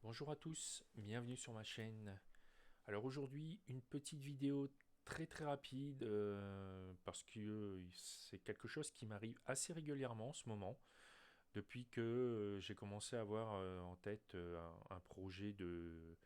Bonjour à tous, bienvenue sur ma chaîne. Alors aujourd'hui, une petite vidéo très rapide parce que c'est quelque chose qui m'arrive assez régulièrement en ce moment, depuis que j'ai commencé à avoir en tête un projet de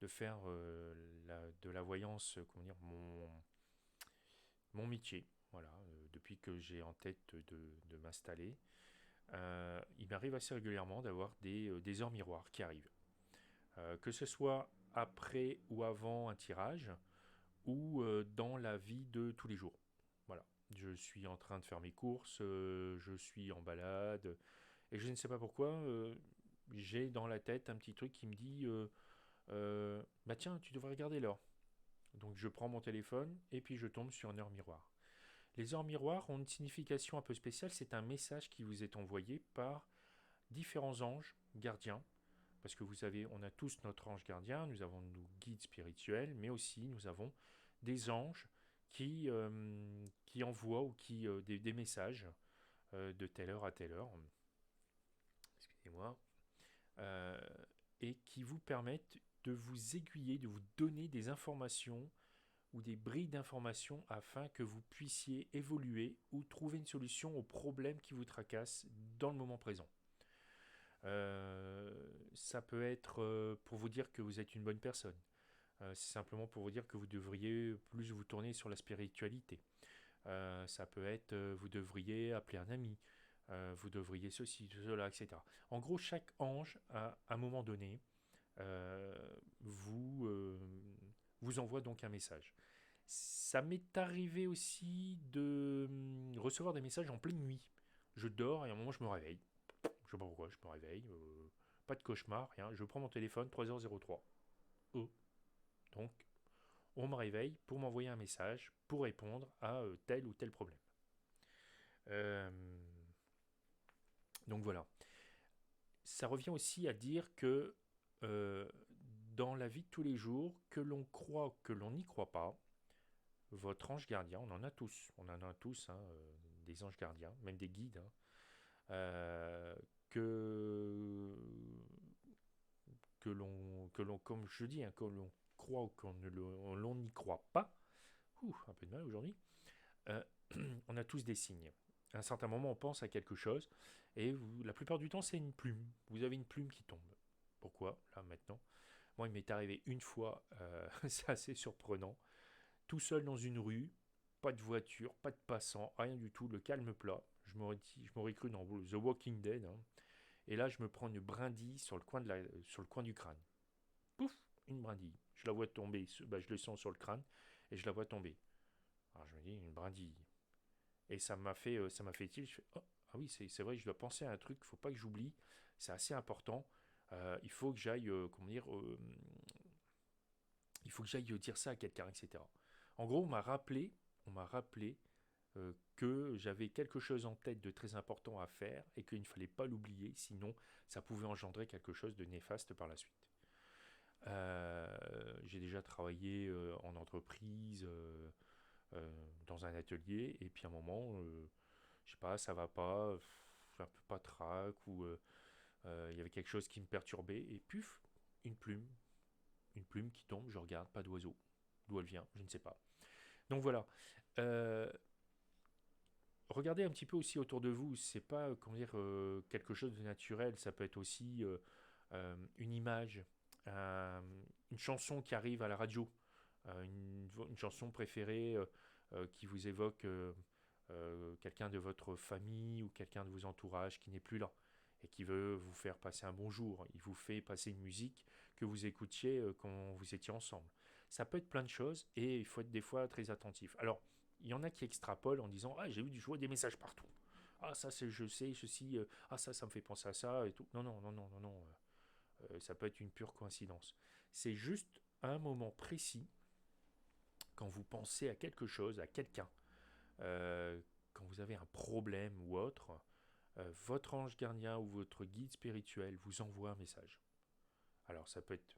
faire de la voyance, comment dire, mon métier. Voilà, depuis que j'ai en tête de m'installer, il m'arrive assez régulièrement d'avoir des heures miroirs qui arrivent. Que ce soit après ou avant un tirage, ou dans la vie de tous les jours. Voilà. Je suis en train de faire mes courses, je suis en balade, et je ne sais pas pourquoi, j'ai dans la tête un petit truc qui me dit bah tiens, tu devrais regarder l'heure. Donc je prends mon téléphone et puis je tombe sur une heure miroir. Les heures miroirs ont une signification un peu spéciale, c'est un message qui vous est envoyé par différents anges gardiens. Parce que vous savez, on a tous notre ange gardien, nous avons nos guides spirituels, mais aussi nous avons des anges qui envoient ou des messages de telle heure à telle heure, excusez-moi, euh, et qui vous permettent de vous aiguiller, de vous donner des informations ou des brilles d'informations afin que vous puissiez évoluer ou trouver une solution aux problèmes qui vous tracassent dans le moment présent. Ça peut être pour vous dire que vous êtes une bonne personne. C'est simplement pour vous dire que vous devriez plus vous tourner sur la spiritualité. Ça peut être vous devriez appeler un ami. Vous devriez ceci, cela, etc. En gros, chaque ange, à un moment donné, euh, vous, euh, vous envoie donc un message. Ça m'est arrivé aussi de recevoir des messages en pleine nuit. Je dors et à un moment je me réveille. Je sais pas pourquoi, je me réveille. Pas de cauchemar, rien. Je prends mon téléphone, 3h03. Oh. Donc, on me réveille pour m'envoyer un message pour répondre à tel ou tel problème. Euh, donc voilà. Ça revient aussi à dire que dans la vie de tous les jours, que l'on croit ou que l'on n'y croit pas, votre ange gardien, on en a tous, hein, des anges gardiens, même des guides, hein, euh, que comme je dis, hein, que l'on croit ou qu'on ne l'on n'y croit pas, un peu de mal aujourd'hui, euh, on a tous des signes. À un certain moment, on pense à quelque chose, et la plupart du temps, c'est une plume. Vous avez une plume qui tombe. Pourquoi, là, maintenant? Moi, il m'est arrivé une fois, c'est assez surprenant, tout seul dans une rue, pas de voiture, pas de passant, rien du tout, le calme plat. Je m'aurais cru dans The Walking Dead, hein. Et là, je me prends une brindille sur le coin du crâne. Pouf, une brindille. Je la vois tomber, je le sens sur le crâne, et je la vois tomber. Alors je me dis, une brindille. Et ça m'a fait tilt. Je fais, oh, ah oui, c'est vrai, je dois penser à un truc, il faut pas que j'oublie. C'est assez important. Il faut que j'aille, comment dire, il faut que j'aille dire ça à quelqu'un, etc. En gros, on m'a rappelé que j'avais quelque chose en tête de très important à faire et qu'il ne fallait pas l'oublier, sinon ça pouvait engendrer quelque chose de néfaste par la suite. J'ai déjà travaillé en entreprise, dans un atelier, et puis à un moment, je sais pas, ça va pas, un peu patraque, ou il y avait quelque chose qui me perturbait, et puf, une plume, une plume qui tombe, je regarde, pas d'oiseau. D'où elle vient, je ne sais pas. Donc voilà. Euh, Regardez un petit peu aussi autour de vous, c'est pas comment dire, quelque chose de naturel, ça peut être aussi une image, euh, une chanson qui arrive à la radio, une chanson préférée qui vous évoque quelqu'un de votre famille ou quelqu'un de vos entourages qui n'est plus là et qui veut vous faire passer un bon jour. Il vous fait passer une musique que vous écoutiez quand vous étiez ensemble. Ça peut être plein de choses et il faut être des fois très attentif. Alors, il y en a qui extrapolent en disant ah j'ai vu je vois des messages partout. Ah ça c'est je sais ceci ah ça me fait penser à ça et tout. Non. Ça peut être une pure coïncidence. C'est juste un moment précis quand vous pensez à quelque chose, à quelqu'un, quand vous avez un problème ou autre, votre ange gardien ou votre guide spirituel vous envoie un message. Alors ça peut être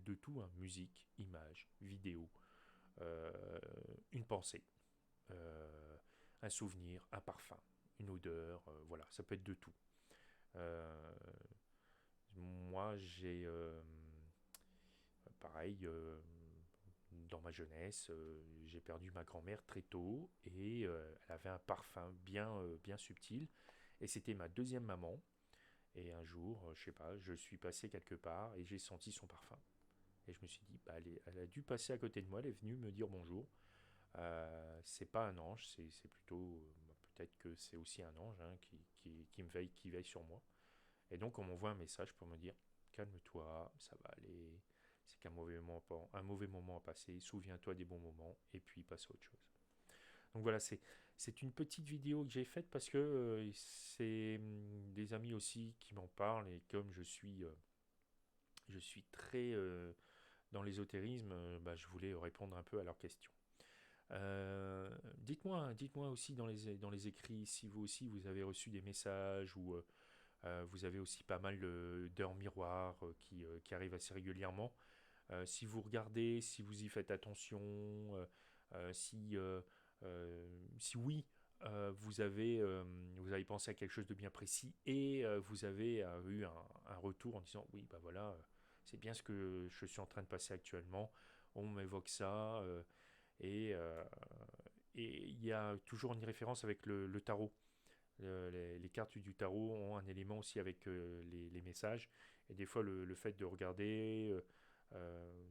de tout, hein, musique, image, vidéo, euh, une pensée, euh, un souvenir, un parfum, une odeur, voilà, ça peut être de tout. Euh, Moi, moi, j'ai pareil, dans ma jeunesse, j'ai perdu ma grand-mère très tôt et elle avait un parfum bien subtil. Et c'était ma deuxième maman. Et un jour, je sais pas, je suis passé quelque part et j'ai senti son parfum. Et je me suis dit, bah, elle a dû passer à côté de moi, elle est venue me dire bonjour. C'est pas un ange, c'est plutôt, peut-être que c'est aussi un ange hein, qui veille sur moi. Et donc on m'envoie un message pour me dire, calme-toi, ça va aller, c'est un mauvais moment à passer, souviens-toi des bons moments et puis passe à autre chose. Donc voilà, c'est une petite vidéo que j'ai faite parce que c'est des amis aussi qui m'en parlent et comme je suis très dans l'ésotérisme, bah, je voulais répondre un peu à leurs questions. Dites-moi aussi dans les écrits si vous aussi vous avez reçu des messages ou vous avez aussi pas mal d'heures miroirs qui arrivent assez régulièrement. Si vous regardez, si vous y faites attention, euh, si, euh, si oui, vous avez pensé à quelque chose de bien précis et vous avez eu un retour en disant oui, bah voilà, c'est bien ce que je suis en train de passer actuellement, on m'évoque ça, et euh, et il y a toujours une référence avec le tarot. Les cartes du tarot ont un élément aussi avec les messages. Et des fois, le fait de regarder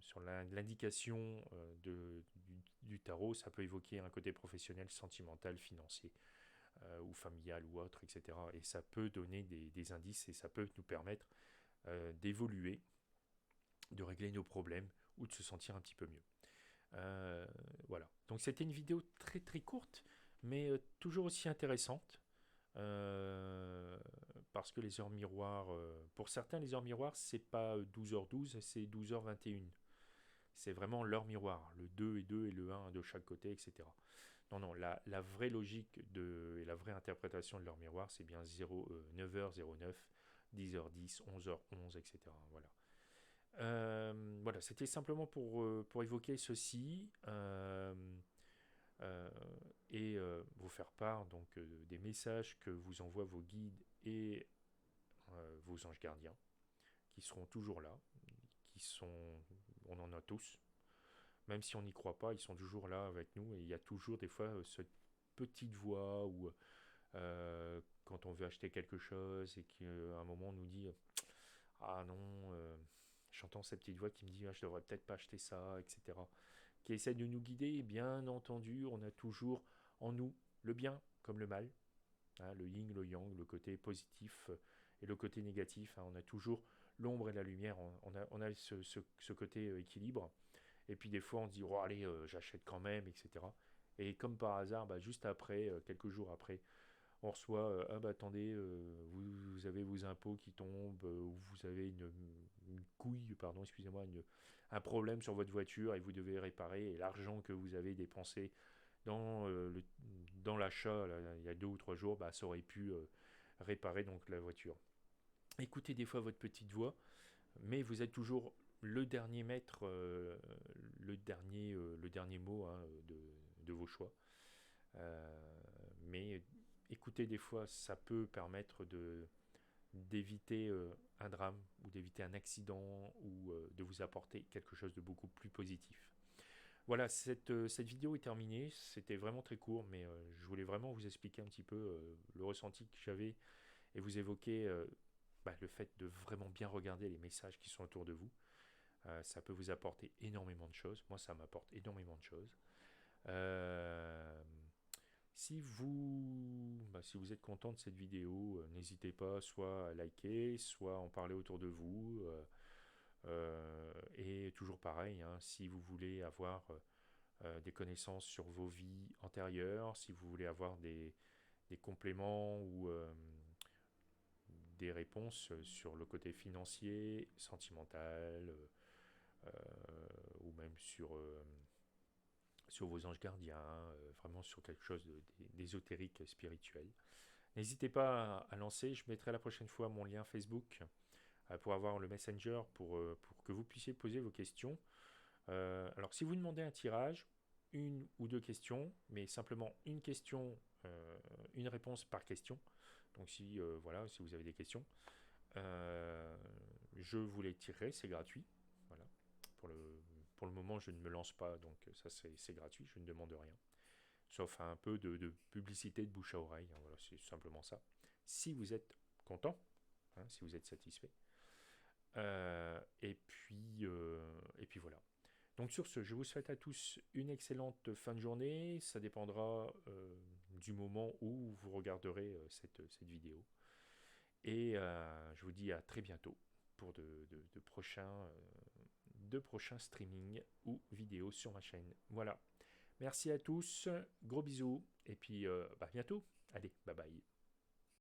sur l'indication du tarot, ça peut évoquer un côté professionnel, sentimental, financier ou familial ou autre, etc. Et ça peut donner des indices et ça peut nous permettre d'évoluer, de régler nos problèmes ou de se sentir un petit peu mieux. Euh, voilà. Donc c'était une vidéo très très courte, mais toujours aussi intéressante. Euh, Parce que les heures miroirs, pour certains, les heures miroirs, c'est pas 12h12, c'est 12h21. C'est vraiment l'heure miroir, le 2 et 2 et le un de chaque côté, etc. Non, non, la vraie logique et la vraie interprétation de l'heure miroir, c'est bien 9h09, 10h10, 11h11, etc. Voilà. Voilà, c'était simplement pour évoquer ceci euh, et vous faire part donc des messages que vous envoient vos guides et vos anges gardiens, qui seront toujours là, on en a tous, même si on n'y croit pas, ils sont toujours là avec nous et il y a toujours des fois cette petite voix où quand on veut acheter quelque chose et qu'à un moment on nous dit ah non, j'entends cette petite voix qui me dit ah, je devrais peut-être pas acheter ça, etc. Qui essaie de nous guider. Et bien entendu, on a toujours en nous le bien comme le mal, hein, le yin, le yang, le côté positif et le côté négatif. Hein. On a toujours l'ombre et la lumière. On a ce côté équilibre. Et puis des fois, on se dit, oh, allez, j'achète quand même, etc. Et comme par hasard, bah, juste après, quelques jours après, on reçoit ah bah attendez, vous avez vos impôts qui tombent, ou vous avez une couille, pardon, excusez-moi, un problème sur votre voiture et vous devez réparer, et l'argent que vous avez dépensé dans, dans l'achat il y a 2 ou 3 jours, bah, ça aurait pu réparer donc la voiture. Écoutez des fois votre petite voix, mais vous êtes toujours le dernier maître, le dernier mot hein, de vos choix. Mais écouter des fois, ça peut permettre d'éviter un drame ou d'éviter un accident ou de vous apporter quelque chose de beaucoup plus positif. Voilà, cette vidéo est terminée. C'était vraiment très court, mais je voulais vraiment vous expliquer un petit peu le ressenti que j'avais et vous évoquer bah, le fait de vraiment bien regarder les messages qui sont autour de vous. Ça peut vous apporter énormément de choses. Moi, ça m'apporte énormément de choses. Euh, si vous êtes content de cette vidéo, n'hésitez pas soit à liker, soit à en parler autour de vous. Et toujours pareil, hein, si vous voulez avoir des connaissances sur vos vies antérieures, si vous voulez avoir des compléments ou des réponses sur le côté financier, sentimental, ou même sur vos anges gardiens, vraiment sur quelque chose d'ésotérique, spirituel. N'hésitez pas à lancer, je mettrai la prochaine fois mon lien Facebook pour avoir le Messenger pour que vous puissiez poser vos questions. Alors si vous demandez un tirage, 1 ou 2 questions, mais simplement une question, une réponse par question. Donc si voilà, si vous avez des questions, euh, je vous les tirerai, c'est gratuit. Voilà. Pour le moment, je ne me lance pas, donc ça c'est gratuit, je ne demande rien. Sauf un peu de publicité de bouche à oreille, hein, voilà, c'est simplement ça. Si vous êtes content, hein, si vous êtes satisfait. Et puis voilà. Donc sur ce, je vous souhaite à tous une excellente fin de journée. Ça dépendra du moment où vous regarderez cette vidéo. Et je vous dis à très bientôt pour de prochains streamings ou vidéos sur ma chaîne. Voilà. Merci à tous, gros bisous, et puis bientôt. Allez, bye bye.